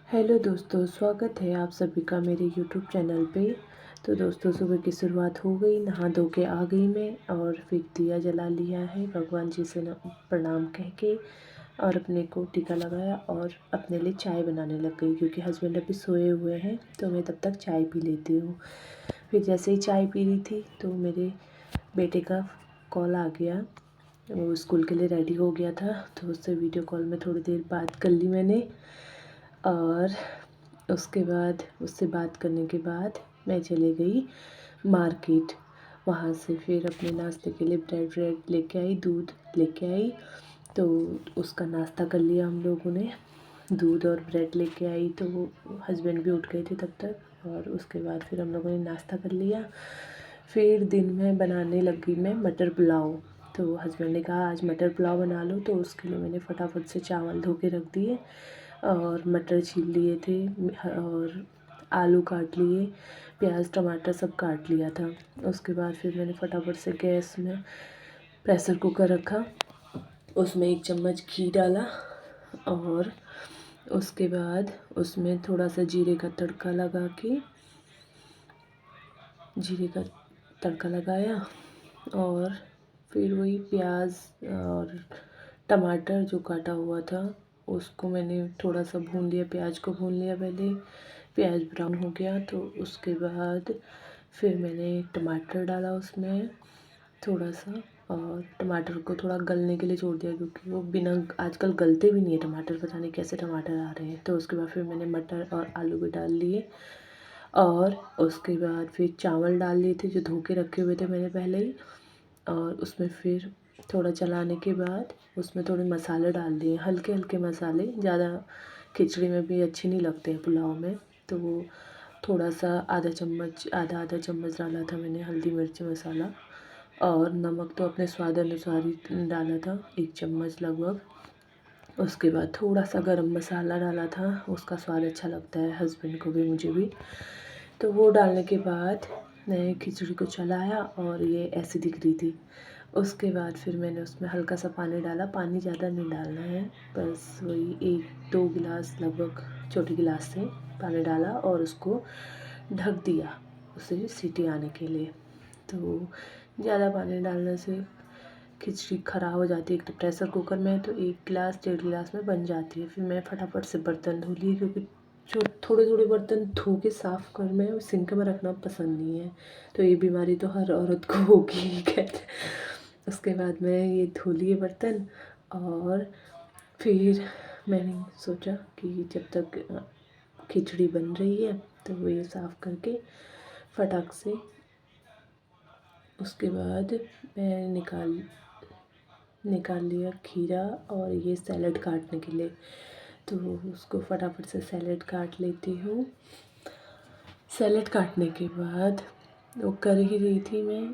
Hello दोस्तों, स्वागत है आप सभी का मेरे यूट्यूब चैनल पे। तो दोस्तों, सुबह की शुरुआत हो गई, नहा धो के आ गई मैं और फिर दिया जला लिया है भगवान जी से प्रणाम कह के, और अपने को टीका लगाया और अपने लिए चाय बनाने लग गई क्योंकि हस्बैंड अभी सोए हुए हैं। तो मैं तब तक चाय पी लेती हूँ। फिर जैसे ही चाय पी रही थी तो मेरे बेटे का कॉल आ गया। वो स्कूल के लिए रेडी हो गया था, तो उससे वीडियो कॉल में थोड़ी देर बात कर ली मैंने। और उसके बाद उससे बात करने के बाद मैं चली गई मार्केट। वहाँ से फिर अपने नाश्ते के लिए ब्रेड व्रेड लेके आई, दूध लेके आई। तो उसका नाश्ता कर लिया हम लोगों ने। दूध और ब्रेड लेके आई तो वो हस्बैंड भी उठ गए थे तब तक, और उसके बाद फिर हम लोगों ने नाश्ता कर लिया। फिर दिन में बनाने लगी मैं मटर पुलाव। तो हस्बैंड ने कहा आज मटर पुलाव बना लो, तो उसके लिए मैंने फटाफट से चावल धो के रख दिए और मटर छील लिए थे और आलू काट लिए, प्याज टमाटर सब काट लिया था। उसके बाद फिर मैंने फटाफट से गैस में प्रेशर कुकर रखा, उसमें 1 चम्मच घी डाला और उसके बाद उसमें थोड़ा सा जीरे का तड़का लगा के जीरे का तड़का लगाया और फिर वही प्याज और टमाटर जो काटा हुआ था उसको मैंने थोड़ा सा भून लिया, प्याज को भून लिया पहले। प्याज ब्राउन हो गया तो उसके बाद फिर मैंने टमाटर डाला उसमें थोड़ा सा, और टमाटर को थोड़ा गलने के लिए छोड़ दिया क्योंकि वो बिना आजकल गलते भी नहीं है टमाटर, पता नहीं कैसे टमाटर आ रहे हैं। तो उसके बाद फिर मैंने मटर और आलू भी डाल लिए और उसके बाद फिर चावल डाल लिए थे जो धो के रखे हुए थे मैंने पहले ही। और उसमें फिर थोड़ा चलाने के बाद उसमें थोड़े मसाले डाल दिए, हल्के हल्के मसाले, ज़्यादा खिचड़ी में भी अच्छे नहीं लगते हैं पुलाव में। तो वो थोड़ा सा आधा आधा चम्मच डाला था मैंने हल्दी मिर्च मसाला, और नमक तो अपने स्वाद अनुसार ही डाला था, 1 चम्मच लगभग। उसके बाद थोड़ा सा गरम मसाला डाला था, उसका स्वाद अच्छा लगता है हस्बैंड को भी मुझे भी। तो वो डालने के बाद मैंने खिचड़ी को चलाया और ये ऐसी दिख रही थी। उसके बाद फिर मैंने उसमें हल्का सा पानी डाला, पानी ज़्यादा नहीं डालना है, बस वही 1-2 गिलास लगभग छोटे गिलास से पानी डाला और उसको ढक दिया उसे सीटी आने के लिए। तो ज़्यादा पानी डालने से खिचड़ी ख़राब हो जाती है। एक तो प्रेशर कुकर में है तो 1 गिलास 1.5 गिलास में बन जाती है। फिर मैं फटाफट से बर्तन धो लिए क्योंकि जो थोड़े थोड़े बर्तन धो के साफ़ कर में सिंक में रखना पसंद नहीं है। तो ये बीमारी तो हर औरत को होगी ही कहते। उसके बाद मैं ये धो लिए बर्तन और फिर मैंने सोचा कि जब तक खिचड़ी बन रही है तो ये साफ़ करके फटाक से उसके बाद मैं निकाल लिया खीरा और ये सैलेड काटने के लिए। तो उसको फटाफट से सैलेड काट लेती हूँ। सैलेड काटने के बाद वो कर ही रही थी मैं,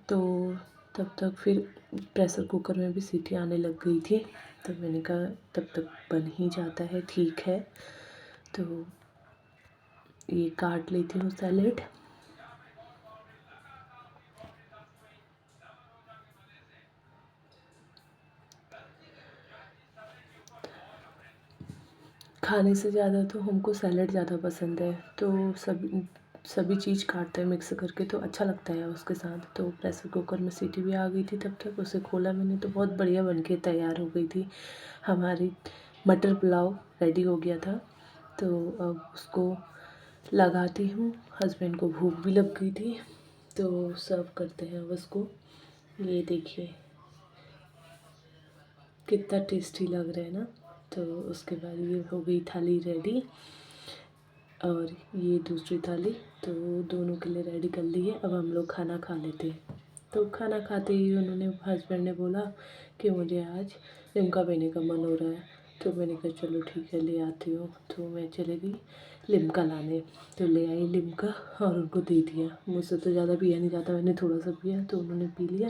तो तब तक फिर प्रेशर कुकर में भी सीटी आने लग गई थी। तो मैंने कहा तब तक बन ही जाता है, ठीक है। तो ये काट लेती हूँ सैलेड। खाने से ज़्यादा तो हमको सैलेड ज़्यादा पसंद है, तो सभी चीज़ काटते हैं मिक्स करके तो अच्छा लगता है उसके साथ। तो प्रेशर कुकर में सीटी भी आ गई थी, तब तक उसे खोला मैंने तो बहुत बढ़िया बन के तैयार हो गई थी। हमारी मटर पुलाव रेडी हो गया था। तो अब उसको लगाती हूँ, हस्बैंड को भूख भी लग गई थी तो सर्व करते हैं अब उसको। ये देखिए कितना टेस्टी लग रहा है ना। तो उसके बाद ये हो गई थाली रेडी, और ये दूसरी थाली तो दोनों के लिए रेडी कर ली है। अब हम लोग खाना खा लेते हैं। तो खाना खाते ही उन्होंने हस्बैंड ने बोला कि मुझे आज लिम्का पीने का मन हो रहा है। तो मैंने कहा चलो ठीक है ले आती हूँ। तो मैं चली गई लिम्का लाने, तो ले आई लिम्का और उनको दे दिया। मुझसे तो ज़्यादा पिया नहीं जाता, मैंने थोड़ा सा पिया तो उन्होंने पी लिया।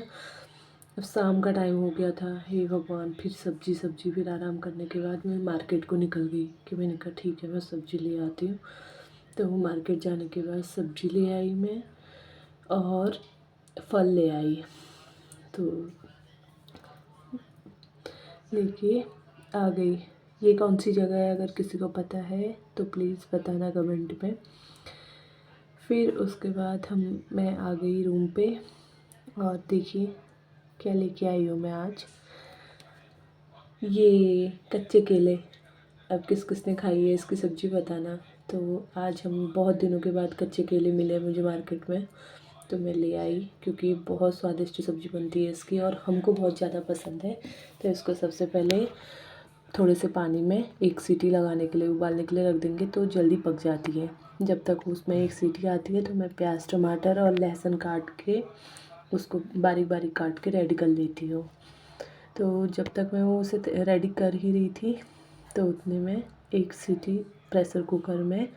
अब शाम का टाइम हो गया था, हे भगवान। फिर सब्जी फिर आराम करने के बाद मैं मार्केट को निकल गई कि मैंने कहा ठीक है मैं सब्ज़ी ले आती हूँ। तो वो मार्केट जाने के बाद सब्ज़ी ले आई मैं और फल ले आई। तो लेके आ गई। ये कौन सी जगह है, अगर किसी को पता है तो प्लीज़ बताना कमेंट में। फिर उसके बाद मैं आ गई रूम पे और देखिए क्या लेके आई हूँ मैं आज। ये कच्चे केले, अब किस किस ने खाई है इसकी सब्ज़ी बताना। तो आज हम बहुत दिनों के बाद कच्चे केले मिले मुझे मार्केट में, तो मैं ले आई क्योंकि बहुत स्वादिष्ट सब्ज़ी बनती है इसकी और हमको बहुत ज़्यादा पसंद है। तो इसको सबसे पहले थोड़े से पानी में एक सीटी लगाने के लिए, उबालने के लिए रख देंगे तो जल्दी पक जाती है। जब तक उसमें एक सीटी आती है तो मैं प्याज, टमाटर और लहसुन काट के उसको बारीक बारीक काट के रेडी कर लेती हूँ। तो जब तक मैं वो उसे रेडी कर ही रही थी तो उतने में एक सीटी प्रेशर कुकर में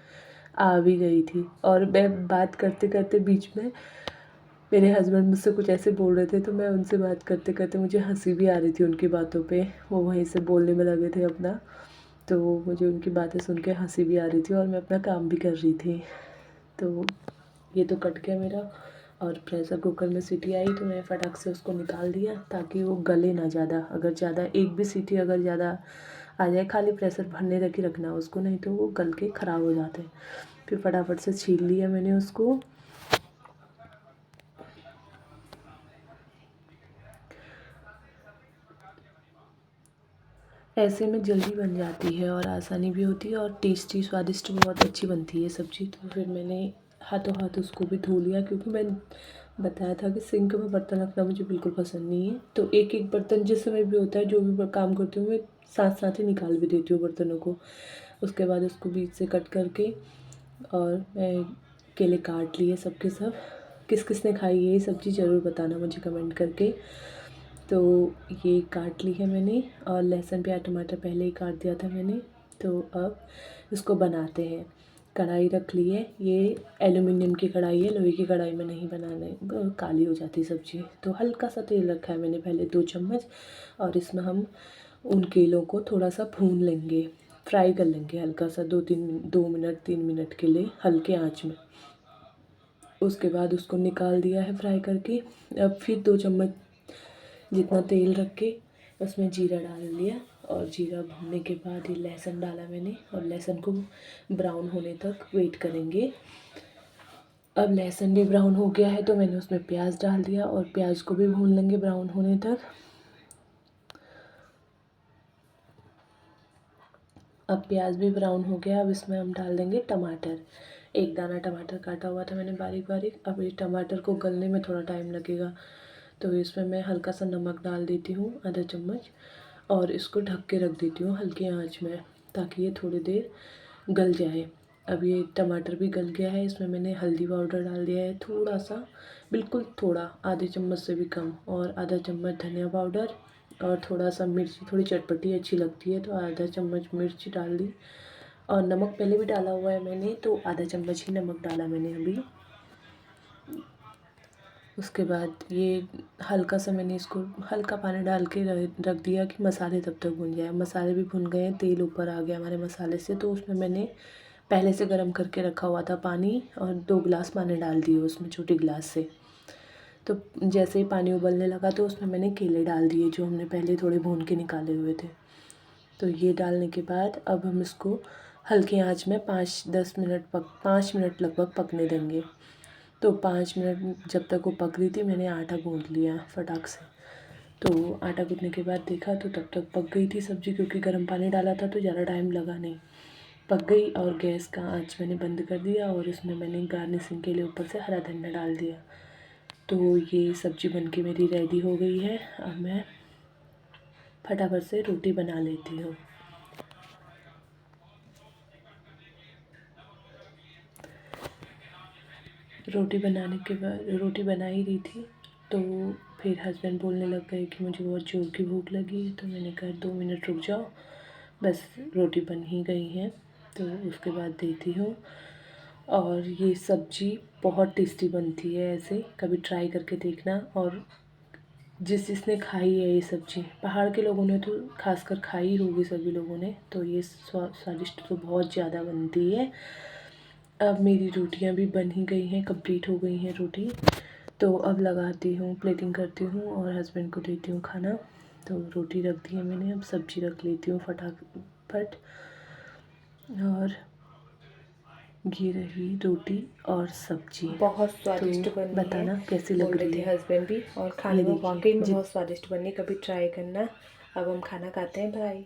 आ भी गई थी। और मैं बात करते करते बीच में मेरे हस्बैंड मुझसे कुछ ऐसे बोल रहे थे, तो मैं उनसे बात करते करते मुझे हंसी भी आ रही थी उनकी बातों पे। वो वहीं से बोलने में लगे थे अपना, तो मुझे उनकी बातें सुन के हंसी भी आ रही थी और मैं अपना काम भी कर रही थी। तो ये तो कट गया मेरा और प्रेशर कुकर में सीटी आई तो मैं फटाक से उसको निकाल दिया ताकि वो गले ना ज़्यादा। अगर ज़्यादा एक भी सीटी अगर ज़्यादा आ जाए, खाली प्रेशर भरने तक ही रखना उसको, नहीं तो वो गल के ख़राब हो जाते हैं। फिर फटाफट से छील लिया मैंने उसको। ऐसे में जल्दी बन जाती है और आसानी भी होती है और टेस्टी स्वादिष्ट बहुत अच्छी बनती है सब्ज़ी। तो फिर मैंने हाथों हाथ उसको भी धो लिया क्योंकि मैंने बताया था कि सिंक में बर्तन रखना मुझे बिल्कुल पसंद नहीं है। तो एक एक बर्तन जिस समय भी होता है, जो भी काम करती हूँ मैं साथ साथ ही निकाल भी देती हूँ बर्तनों को। उसके बाद उसको बीच से कट करके और मैं केले काट लिए सबके सब। किस किस ने खाई है ये सब्ज़ी ज़रूर बताना मुझे कमेंट करके। तो ये काट ली है मैंने और लहसुन, प्याज, टमाटर पहले ही काट दिया था मैंने। तो अब इसको बनाते हैं। कढ़ाई रख ली है, ये एल्युमिनियम की कढ़ाई है, लोहे की कढ़ाई में नहीं बनाने, काली हो जाती सब्ज़ी। तो हल्का सा तेल रखा है मैंने पहले 2 चम्मच और इसमें हम उन केलों को थोड़ा सा भून लेंगे, फ्राई कर लेंगे हल्का सा 2 मिनट 3 मिनट के लिए हल्के आँच में। उसके बाद उसको निकाल दिया है फ्राई करके। अब फिर 2 चम्मच जितना तेल रख के उसमें जीरा डाल लिया और जीरा भुनने के बाद ये लहसुन डाला मैंने और लहसुन को ब्राउन होने तक वेट करेंगे। अब लहसुन भी ब्राउन हो गया है तो मैंने उसमें प्याज डाल दिया और प्याज को भी भून लेंगे ब्राउन होने तक। अब प्याज भी ब्राउन हो गया, अब इसमें हम डाल देंगे टमाटर। एक दाना टमाटर काटा हुआ था मैंने बारीक बारीक। अब ये टमाटर को गलने में थोड़ा टाइम लगेगा तो इसमें मैं हल्का सा नमक डाल देती हूँ, आधा चम्मच, और इसको ढक के रख देती हूँ हल्की आंच में ताकि ये थोड़ी देर गल जाए। अब ये टमाटर भी गल गया है, इसमें मैंने हल्दी पाउडर डाल दिया है थोड़ा सा, बिल्कुल थोड़ा, आधे चम्मच से भी कम, और आधा चम्मच धनिया पाउडर और थोड़ा सा मिर्ची, थोड़ी चटपटी अच्छी लगती है तो आधा चम्मच मिर्च डाल दी। और नमक पहले भी डाला हुआ है मैंने तो आधा चम्मच ही नमक डाला मैंने अभी। उसके बाद ये हल्का सा मैंने इसको हल्का पानी डाल के रख दिया कि मसाले तब तक भुन जाए। मसाले भी भुन गए हैं, तेल ऊपर आ गया हमारे मसाले से। तो उसमें मैंने पहले से गर्म करके रखा हुआ था पानी और 2 गिलास पानी डाल दिए उसमें छोटे गिलास से। तो जैसे ही पानी उबलने लगा तो उसमें मैंने केले डाल दिए जो हमने पहले थोड़े भून के निकाले हुए थे। तो ये डालने के बाद अब हम इसको हल्की आंच में 5 मिनट लगभग पकने देंगे। तो 5 मिनट जब तक वो पक रही थी मैंने आटा गूँथ लिया फटाक से। तो आटा गूँथने के बाद देखा तो तब तक पक गई थी सब्ज़ी, क्योंकि गर्म पानी डाला था तो ज़्यादा टाइम लगा नहीं, पक गई। और गैस का आंच मैंने बंद कर दिया और इसमें मैंने गार्निशिंग के लिए ऊपर से हरा धनिया डाल दिया। तो ये सब्ज़ी बनके मेरी रेडी हो गई है। अब मैं फटाफट से रोटी बना लेती हूँ। रोटी बनाने के बाद रोटी बना ही रही थी तो फिर हस्बैंड बोलने लग गए कि मुझे बहुत ज़ोर की भूख लगी है। तो मैंने कहा 2 मिनट रुक जाओ, बस रोटी बन ही गई है। तो उसके बाद देती हूँ। और ये सब्ज़ी बहुत टेस्टी बनती है, ऐसे कभी ट्राई करके देखना। और जिसने खाई है ये सब्ज़ी, पहाड़ के लोगों ने तो खासकर खाई होगी सभी लोगों ने, तो ये स्वादिष्ट तो बहुत ज़्यादा बनती है। अब मेरी रोटियां भी बन ही गई हैं, कंप्लीट हो गई हैं रोटी। तो अब लगाती हूँ, प्लेटिंग करती हूँ और हस्बैंड को देती हूँ खाना। तो रोटी रख दी है मैंने, अब सब्ज़ी रख लेती हूँ फटाफट। और ये रही रोटी और सब्जी, बहुत स्वादिष्ट तो बनी बताना है, कैसी बोल लग रहे रही थे है। हस्बैंड भी, और खाने ये में देखिए वाकई में बहुत स्वादिष्ट बनी, कभी ट्राई करना। अब हम खाना खाते हैं, बाय।